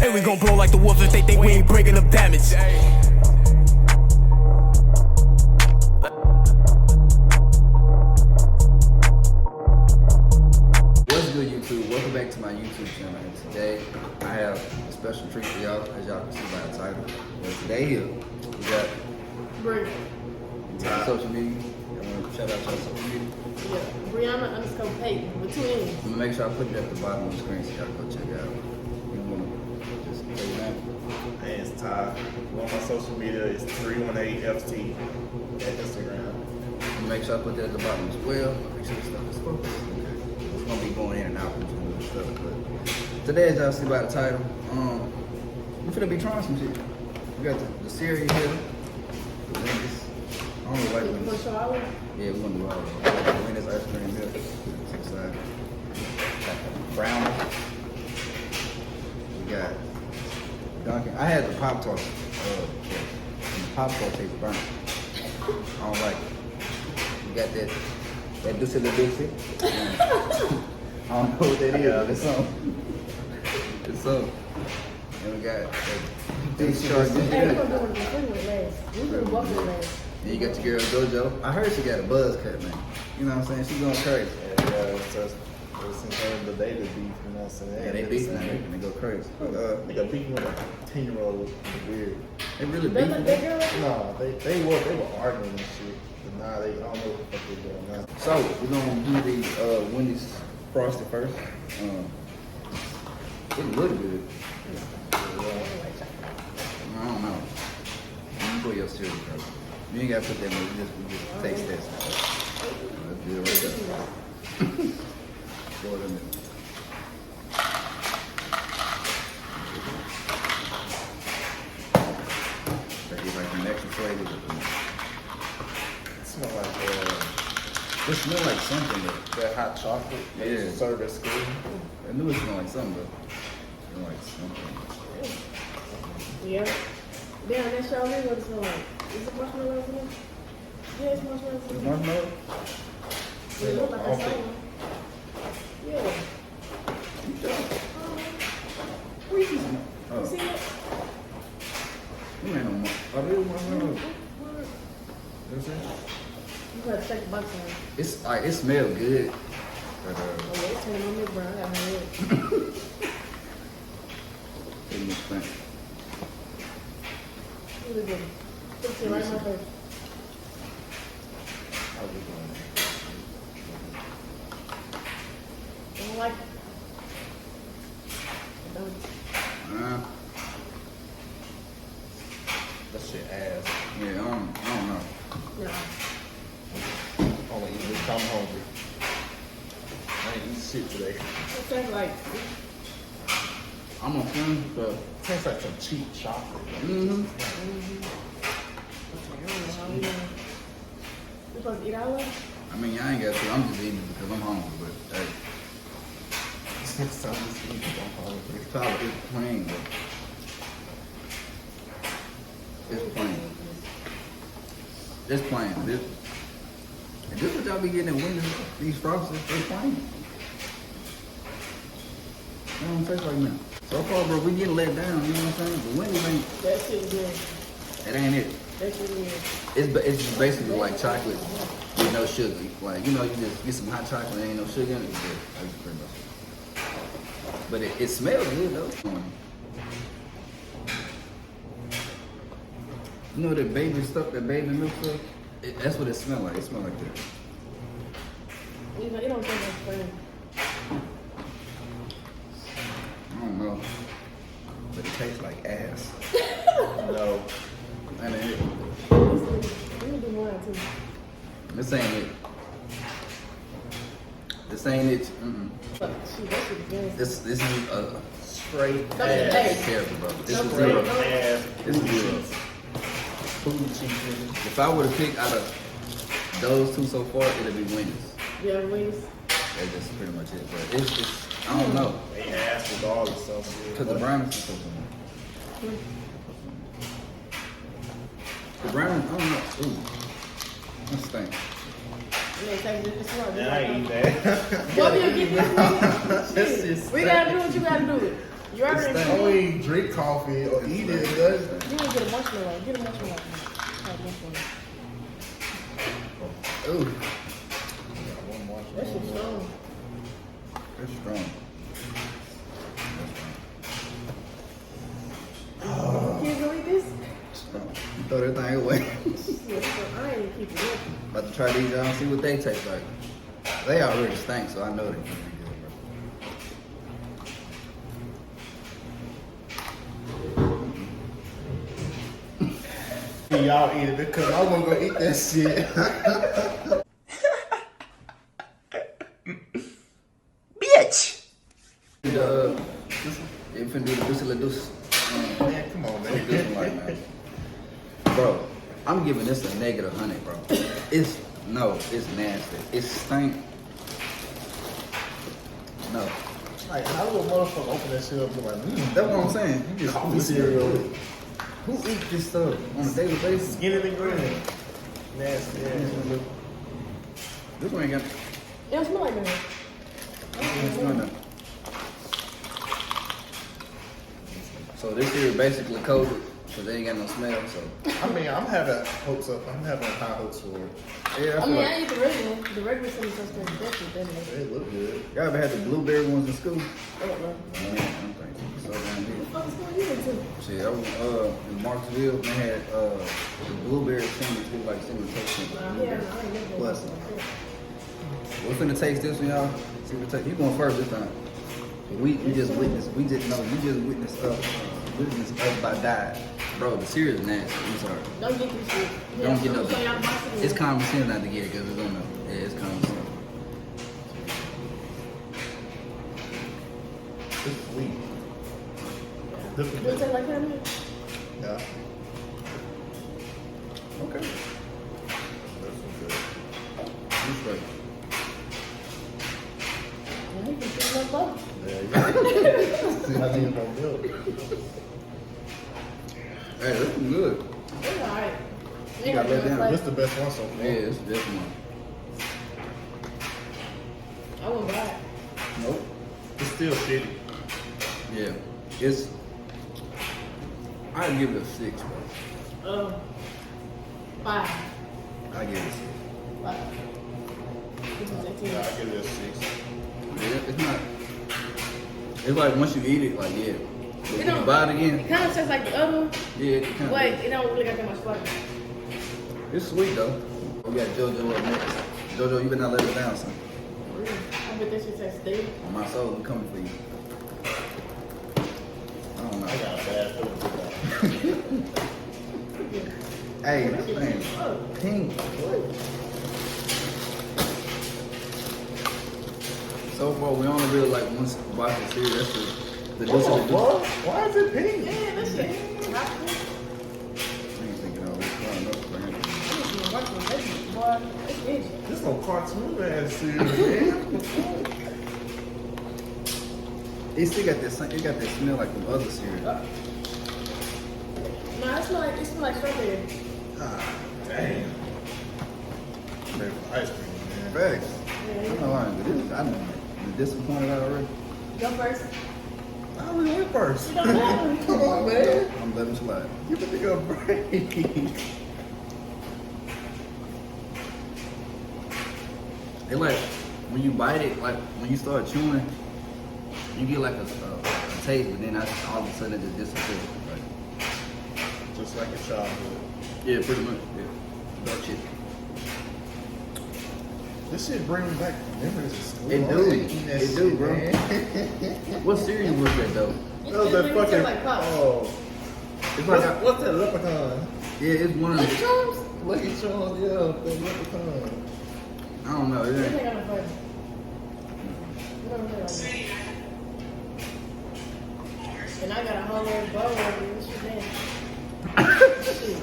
And we gon' blow like the wolves if they think we ain't bringing them damage. What's good, YouTube? Welcome back to my YouTube channel. And today I have a special treat for y'all, as y'all can see by the title. Well, today here we got social media. Shout out to our social media. Yeah, Brianna_Payton with 2 N's. I'm gonna make sure I put it at the bottom of the screen so y'all go check it out. You wanna just say your name? Hey, it's Ty. On my social media, it's 318FT at Instagram. I'm gonna make sure I put that at the bottom as well. Make sure the stuff is focused. It's gonna be going in and out between the stuff. But today, as y'all see by the title, we're finna be trying some shit. We got the cereal here, the Wendy's. I don't know like You want to Wendy's. show all of Yeah, we're gonna do all of them. Wendy's ice cream here. To the side. Got the brownie. We got Dunkin'. I had the Pop-Tart. And the Pop-Tart tastes burnt. I don't like it. We got that Dixie the Dixie. I don't know what that is. It's something. It's something. And we got that Big Shark. Hey, we're going to do one of the free one last. We're going to do both of them last. And you got your girl JoJo. I heard she got a buzz cut, man. You know what I'm saying? She's going crazy. Yeah, since the day to beef, you know what I'm saying? Yeah, they beef now. They go crazy. But, Nigga beefing with a 10-year-old weird. they really They beef. look big, girl? Nah, they were arguing and shit. But nah, they I don't know what the fuck they doing now. So we're gonna do the Wendy's frosted first. It look good. I don't know. You put your cereal first. You ain't gotta put that much. We just taste that stuff. Let's do it right there. Throw it in there. Try to get like some extra flavors. It smell like It smells like something though. that hot chocolate they used to serve at school. I knew it smelled like something though. It smelled like something. Yeah. Damn, that show me what it smell like. Is it marshmallows in it? Yeah, it's marshmallows in it. Marshmallow? It look like I saw one. Yeah. You sure? Reese's. You Oh, see it? you ain't no more. Oh, there was marshmallow. That's it. You gotta check the box on it. It's like it smells good, but Oh, yeah, it's turning on me, bro. I got my head. it makes sense. Really good. Put it right in my face. How we doing? I don't like it. I don't. That shit ass. Yeah, I don't know. Yeah. Only eat this 'cause I'm hungry. I ain't eat shit today. It tastes like. I'm a fan, but Tastes like some cheap chocolate. I don't know how we doing. You supposed to eat all of it? I mean, I ain't got to. I'm just eating it because I'm hungry. But hey, It's probably sweet. I'm hungry. it's probably plain, but it's plain. It's plain. This what y'all be getting at Wendy's? These frosted, they plain. They don't taste like nothing. So far, bro, we getting let down. You know what I'm saying? The Wendy's ain't. That shit good. It ain't it. That shit good. It's just basically like chocolate with no sugar. Like, you know, you just get some hot chocolate and ain't no sugar in it. It's good. That's pretty much it. But it smells good though. You know that baby stuff, that baby milk stuff? That's what it smells like. It smells like that. It don't taste like fun. I don't know. But it tastes like ass. No. That ain't it. We need to do more too. This ain't it. This ain't it. But shoot, that shit good. This is Straight Don't ass. get paid. terrible, bro. This is Don't zero. get Ass. This is zero. Food cheese. If I were to pick out of those two so far, it'd be Wendy's. Yeah, wings. That's just pretty much it. But it's I don't know. They ass regardless of Because the brownies is so good. The brownies, I don't know. Ooh. That stinks. Yeah, I ain't eat that. What do you get this nigga? That's Shit. just We gotta do what you gotta do. You already It's done. only drink coffee or eat it, does You need to get a marshmallow. Get a marshmallow. Have marshmallow. Ooh, That shit's strong. it's strong. Kids gonna eat this? Strong. You throw that thing away. Yeah, so I ain't keep it up. About to try these out and see what they taste like. They already stink, so I know they're gonna be good, Y'all eat it because I'm gonna go eat that shit. Bitch! They finna do the deuce la deuce. Man, come on, This man. one like that. Bro, I'm giving this a -100, bro. It's nasty. It stink. No. Like, how do a motherfucker open that shit up and be like, That's what I'm saying. You just coffee cereal. Who eats this stuff on a daily basis? Skin it and green. Nasty, yeah. This one ain't got. It don't smell like that. So this here is basically coated because they ain't got no smell. So I mean, I'm having hopes up. I'm having high hopes for it. yeah, I I feel mean, like I eat the regular. The regular cinnamon toast crunch. That's it. That's it. They look good. y'all ever had the blueberry ones in school? I don't know. I'm thinking so down here. What the fuck is going on into? Shit, I was in Marksville. They had the blueberry cinnamon. It was like cinnamon toast. Yeah, I ain't never Plus, had that. we're finna taste this one, y'all. See what taste. You going first this time? We just witnessed. We just know. You just witnessed us by die, bro. The cereal is nasty. I'm sorry. Don't get this shit. Don't get I'm no. showing y'all my cereal. It's common sense not to get it because it's on the. Yeah, it's common sense. It's sweet. Does it taste like caramel? Yeah. Okay. That's good. You straight. Yeah, he can fill up both. Yeah, yeah. See, I need more milk. Hey, this is good. It's alright. You got let down. This the best one so far. Yeah, it's this one. I won't buy it. Nope. It's still shitty. Yeah, it's. I'd give it a 6, bro. 5. I give it a 6. 5. Yeah, I give it a 6. Yeah, it's not. It's like once you eat it, like yeah. But It when you don't- buy it It again, kind of tastes like the other one, yeah, it kind but of. it don't really got that much flavor. It's sweet though. We got JoJo up next. JoJo, you better not let it down, son. I bet that shit tastes stale. On my soul, I'm coming for you. I don't know. I got a bad feeling about Hey, this thing, pink. So far, we only really like one box of cereal. That's the it. deuce of the deuce. What? Why is it pink? Yeah, that shit. I ain't thinking all this. I don't know, man. Boy, it's itchy. This no cartoon ass cereal, man. It still got that. It got that smell like the other cereal. Nah, it smell like strawberry. Ah, Damn. Ready for ice cream, man. facts. Yeah, I'm not lying, but this, I'm disappointed already. Go first. I was went first. You don't know. Come on, man. I'm letting it slide. Give the nigga a break. It like when you bite it, like when you start chewing, you get like a taste, but then all of a sudden it just disappears. Like, Just like your childhood. yeah, pretty much. Yeah, that shit. This shit bring me back memories of school. It I do. was eating that It shit, do, bro. man. What cereal was that though? That was that It fucking. tastes like pop. Oh. It's like What's that leprechaun? yeah, it's one of Lucky the. Charms? Lucky Charms, yeah, that leprechaun. I don't know. It It ain't. ain't got no flavor. It don't flavor. And I got a whole little bowl of this shit there. Shit.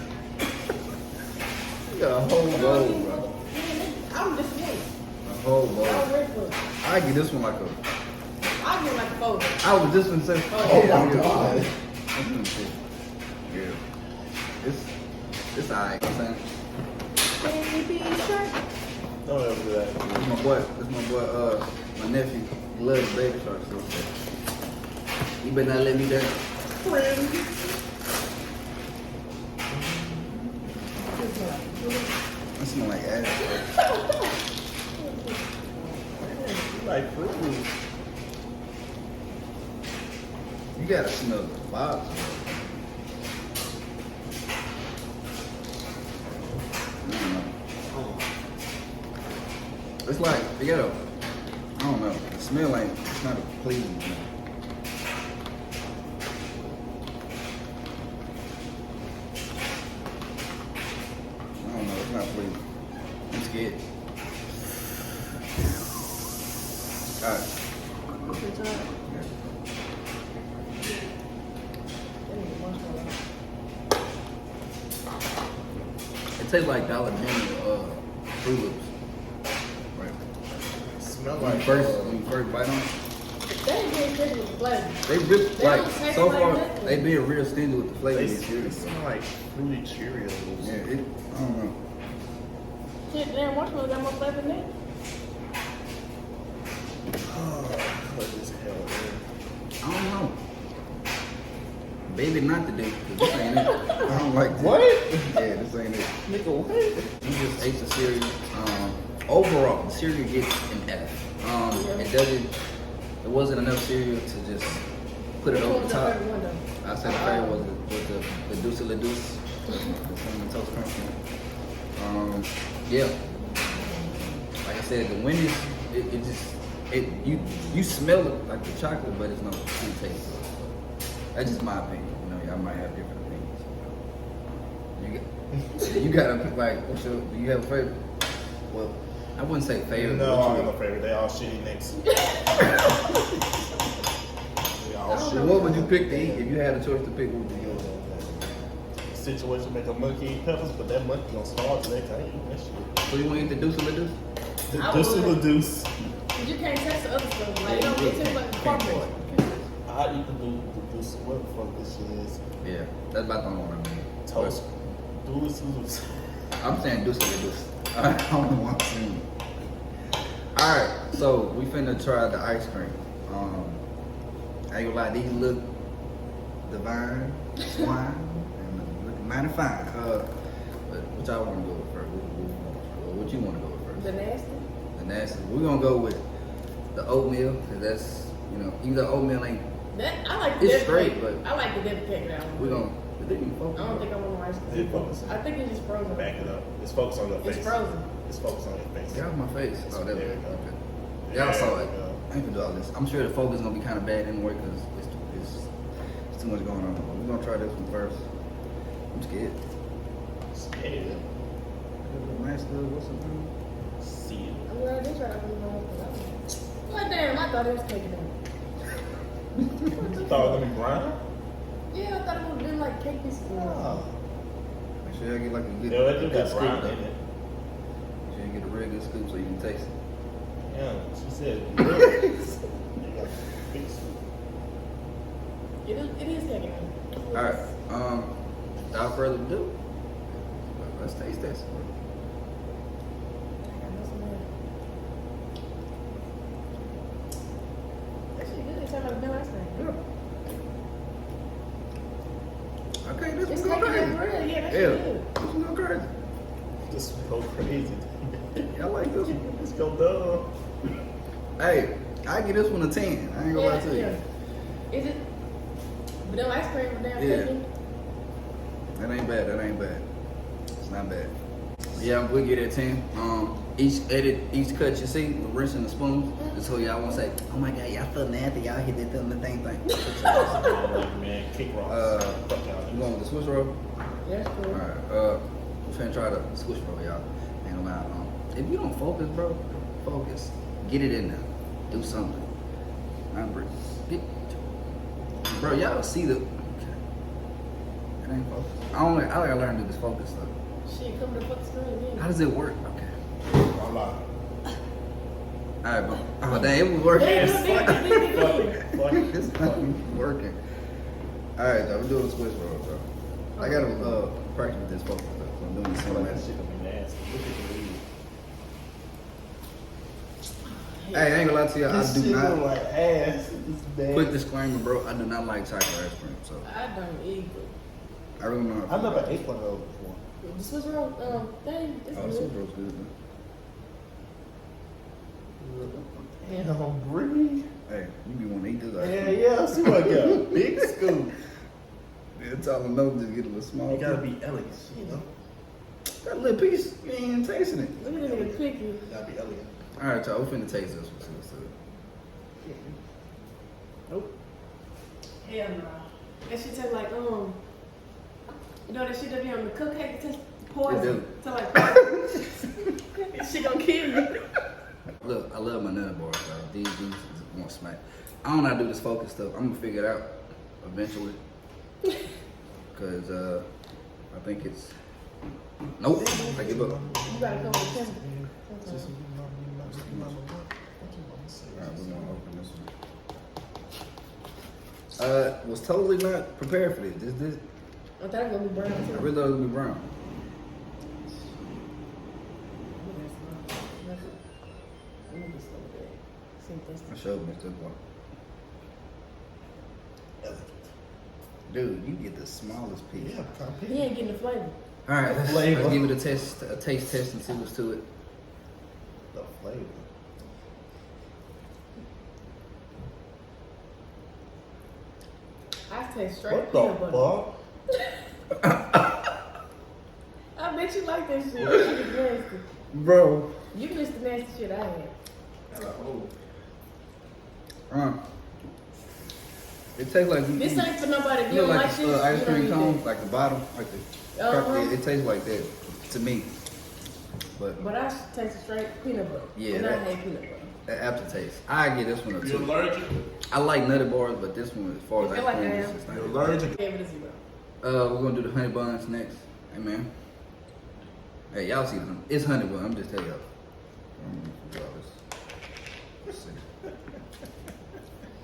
You got a whole bowl, bro. I'm disappointed. A whole I bowl. was ready for it. I give this one like a. I'll give it like a 4. I was just gonna say. Oh, my God. Yeah. It's alright. You know what I'm saying? Baby shark. Don't ever do that. This my boy. My nephew. He loves baby sharks. So. You better not let me down. Friend. I smell like ass. Like fruit. You gotta smell the box. I don't know. It's like, you gotta, I don't know. The smell ain't, it's not pleasing. I don't know, it's not pleasing. I'm scared. Alright. What's your time? Yeah. It tastes like Dollar General Fruit Loops. Right. Smell When like you first bite on it, They ain't getting crazy with the flavor. they really, They like, don't taste so like far, nothing. they being real stingy with the flavor They of these cereals. smell like fruity Cheerios. Yeah, it, I don't know. Shit, damn, marshmallow got more flavor than that. What is hell, man? I don't know. Baby not to do, 'cause this ain't it. I don't like this. What? Yeah, this ain't it. Nigga, what? You just ate the cereal. Overall, the cereal gets an F. It wasn't enough cereal to just put it Which over one's the your top. favorite one, though? I said the favorite was the Deuce La Deuce. The Cinnamon Toast Crunch. Yeah. Like I said, the Wendy's, it just, you smell it like the chocolate, but it's no sweet taste. That's just my opinion. You know, y'all might have different opinions. You gotta pick, like, do you have a favorite? Well, I wouldn't say favorite. No, but I what ain't you no favorite. They all shitty next. They all I don't So shitty. what would you pick to eat if you had a choice to pick? What would be yours? Situation make a monkey eat peppers, but that monkey gonna starve today. I ain't eating that shit. So you want to eat the Deuce La Deuce? The I deuce would. of the deuce. But you can't taste the other stuff. Like, you don't get too much Can't taste cardboard. it. I eat the deuce. What the fuck this shit is? Yeah, that's about the only one I mean. Toast. Deuce. I'm saying Deuce La Deuce. I don't know what I'm saying. Alright, so we finna try the ice cream. I ain't gonna lie, these look divine, swine, and look mighty fine. But what y'all wanna go with first? What you wanna go with first? The nasty? The nasty. We're gonna go with the oatmeal, cause that's, you know, even though oatmeal ain't, That, I like the It's devil straight, cake. but I like the devil cake now. we're gonna, they even I focus. don't think I want no ice It cream. focus. I think it's just frozen. Back it up. It's focused on your face. It's frozen. It's focused on your face. Get out my face. Oh, there we There go. we go. Okay. Y'all saw There it. we go. I ain't gonna do all this. I'm sure the focus gonna be kind of bad anyway because it's too much going on. We're gonna try this one first. I'm scared. Scared. Nice little, what's the name? See it. I'm glad they tried to move on. Well, damn, I thought it was cake down. You thought it was gonna be brown? Yeah, I thought it would have been like cake pieces. Oh. Make sure y'all get like a good, Yeah, they do good got scoop brown though. in it. Make sure you get a real good scoop so you can taste it. Yeah, she said. It is cake down. Alright, without further ado, let's taste this. Actually, good. It's like no ice cream. Okay, this It's one cake go down crazy. real. Yeah, that's Yeah, good. this one go crazy. This will go crazy. I like this one. Let's go dumb. Hey, I give this one a 10. I ain't gonna lie to you. Is it vanilla ice cream with damn Yeah. cake? That ain't bad. That ain't bad. It's not bad. Yeah, we'll get it 10. Each cut you see, the rinse and the spoons. Just so y'all won't say, oh my god, y'all feel nasty. Y'all hit that thing, thing. Man, kick rocks. Fuck y'all. You going with the Swiss roll? That's cool. Alright, we're finna try the Swiss roll, y'all. Ain't gonna lie. If you don't focus, bro, focus. Get it in there. Do something. Bro, y'all see the. Okay. It ain't focus. I gotta learn to do this focus stuff. Shit, come to the fuck screen again. How does it work? Okay. I'll lie. Alright, bro. Oh, dang, it was working. Yeah, It's it was Fuck it. it's not working. Alright, so we're doing the Swiss roll, bro. I gotta practice with this focus stuff. So I'm doing the Feel same like as that shit gonna be nasty. Look at the lead. Hey, I ain't gonna lie to you. I This do shit not. look like ass. It's bad. Quick disclaimer, bro. I do not like chocolate ice cream. So I don't either. I really know. I never ate one of those before. The Swiss roll thing, it's Oh, good. Swiss roll's good. Man. Damn, Bree. Hey, you be wanting to eat this ice Yeah, cream? yeah. See what I got? Big scoop. It's all I know. Just get a little small. You gotta be elegant, you know. That little piece, you ain't even tasting it. Look at that nigga picky. You gotta be elegant. All right, y'all. We finna taste this one. See what's good. Nope. Hell no. That shit taste like, you know that shit that be on the cupcake? It tastes poison. It do. Taste like poison. That shit gonna kill you. Look, I love my nut bars, though. These won't smack. I don't know how to do this focus stuff. I'm gonna figure it out eventually. Cause I think it's nope. I give up. You gotta come with temper. Alright, we're gonna open this one. Was totally not prepared for this. This I thought it was gonna be brown I too. really thought it was gonna be brown. I showed me this one. Dude, you get the smallest piece. Yeah, try to pick He ain't getting the flavor. Alright, let's Flavor. give it a taste test and see what's to it. the flavor. I taste straight What peanut the butter. fuck? I bet you like that shit. That shit is nasty. Bro. You missed the nasty shit I had. It tastes like This ain't for nobody. If you you know, don't like like the this, ice you cream don't cone, eat like the bottom, like the Uh-huh. it tastes like that to me. But that. But I taste straight peanut butter. Yeah, And I that- hate peanut butter. the aftertaste, I get this one a You 2. allergic? I like nutty bars, but this one, as far as I ice feel like cream, I is am. just not You're it. allergic? Gave it a 0. We're gonna do the honey buns next. Hey man. Hey, y'all see them? It's honey bun. I'm just telling y'all. Let's see.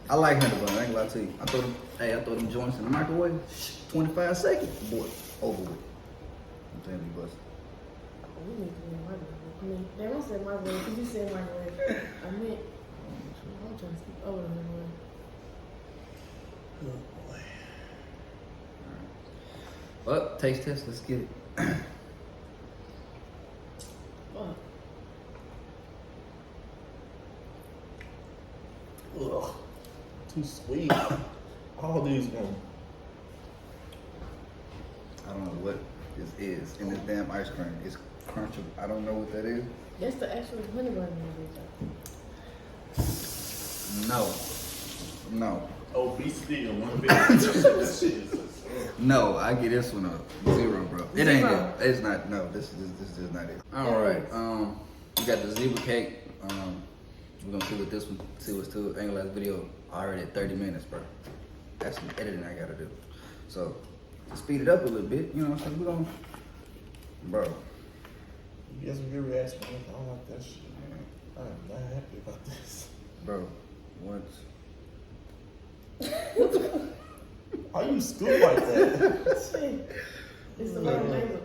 I like honey bun. I ain't gonna lie to you. I throw them joints in the microwave. 25 seconds, boy, over with. I'm telling you, bust. We need to be in microwave. I mean, they won't say microwave because you said microwave. I meant, I'm trying to speak over the microwave. Oh boy. Well, taste test. Let's get it. Fuck. Ugh. Too sweet. All these ones. I don't know what this is in this damn ice cream. It's crunchy. I don't know what that is. That's the actual honey bun. No. No. Obesity and one bit. That shit is. No, I get this one a 0, bro. It ain't Zero. it. It's not. No, this is not it. All right. We got the zebra cake. We're gonna see what this one. See what's to it. Ain't gonna lie, this video already at 30 minutes, bro. That's some editing I gotta do. So to speed it up a little bit, you know what I'm saying? We're gonna, bro. You get some good reaction. I don't like that shit. I'm not happy about this. Bro, what? How you scoop like that? Shit. It's the right flavor.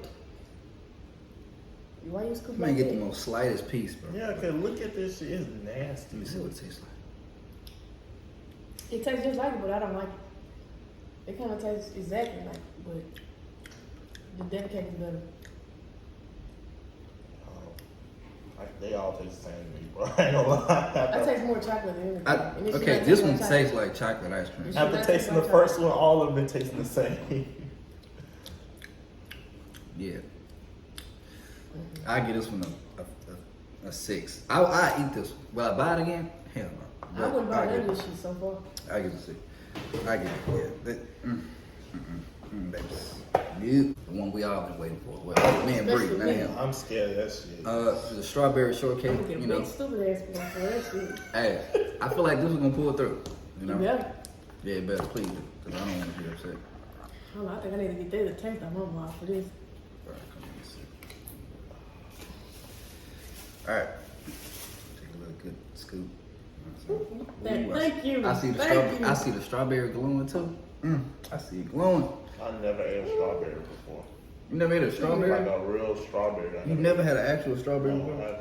Why you scoop You might like get the that? most slightest piece, bro. Yeah, cause look at this shit. It's nasty. Let me see what it tastes like. It tastes just like it, but I don't like it. It kind of tastes exactly like it, but the dead cake is better. They all taste the same to me, bro. I ain't gonna lie. I taste more chocolate than anything. And it should Okay, not this taste one like tastes chocolate. like chocolate ice cream. It After should tasting the not taste like first chocolate. one, all of them taste the same. Yeah. I give this one a 6. I eat this one. Will I buy it again? Hell no. I wouldn't buy I none of give this shit so far. I give it a 6. I give it, yeah. That's good. The one we all been waiting for. Well, me and Bree, Especially not me. him. I'm scared of that shit. The strawberry I'm shortcake, gonna get a you know. big stupid ass one for that shit. Hey, I feel like this is gonna pull through. You know? You better. Yeah, it better, please do. Because I don't want to be upset. Hold on, I think I need to get the taste on my mouth for this. Alright, come on, let's see. Alright. Take a little good scoop. Thank you. I see the Thank you. I see the strawberry glowing too. I see it glowing. I never ate a strawberry before. You never ate a strawberry? Like a real strawberry. You never had an actual strawberry before?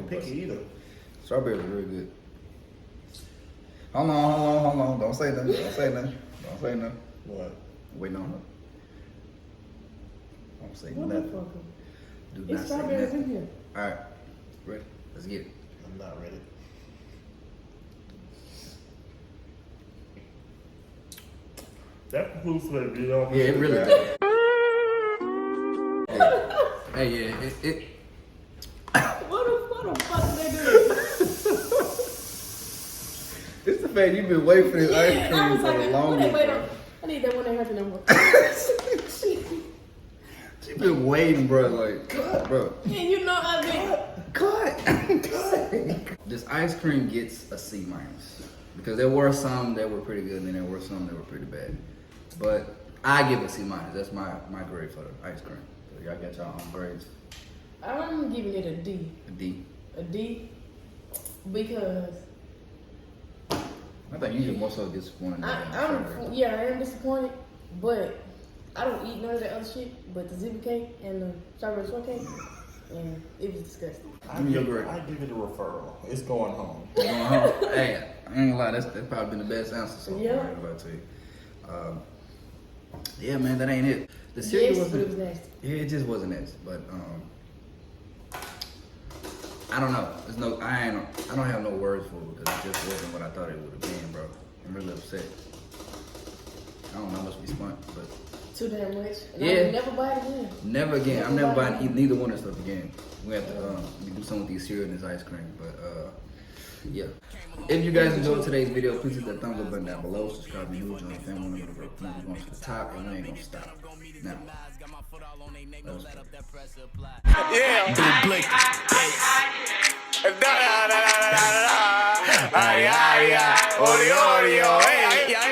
can't pick it either. Strawberry was really good. Hold on. Don't say nothing. Don't say nothing. What? Waiting on her. Don't say nothing. Motherfucker. Do It's not say strawberries in nothing. here. All right, ready? Let's get it. I'm not ready. That concludes the video. Yeah, it really does. Yeah. Hey, yeah, it. What the fuck did they do? It's the fact you've been waiting for this ice Yeah, I cream was for like, the when longest. they wait Bro. on, I need that when they happen no more. She been waiting, bro. Like, bro. And you know I mean, Cut. This ice cream gets a C minus because there were some that were pretty good and then there were some that were pretty bad. But I give it a C minus. That's my grade for the ice cream. So y'all got y'all own grades. I'm giving it a D. A D. A D because I think you just more so disappointed. than strawberry. I am disappointed, but I don't eat none of that other shit. But the zebra cake and the strawberry shortcake, and it was disgusting. I Give me your give grade. it a referral. It's going home. Hey, I ain't gonna lie, that's probably been the best answer so far. Yeah. I'm about to tell you. Yeah, man, that ain't it. The Yes, cereal but wasn't. it was nasty. Yeah, it just wasn't it. But I don't know. I don't have no words for it because it just wasn't what I thought it would have been, bro. I'm really upset. I don't know, I must be smart, but Too damn much. And I Yeah. would never buy it again. never again. I'm Never never buy buying it. neither one of this stuff again. We have to we do something with these cereal and this ice cream, but yeah. If you guys enjoyed today's video, please hit that thumbs up button down below. Subscribe to you, join the family, one of the things going to the top, and we ain't gonna stop. Now, let's go. Yeah, blue blink. Ay, ay, ay, Oreo, Oreo, hey, yeah.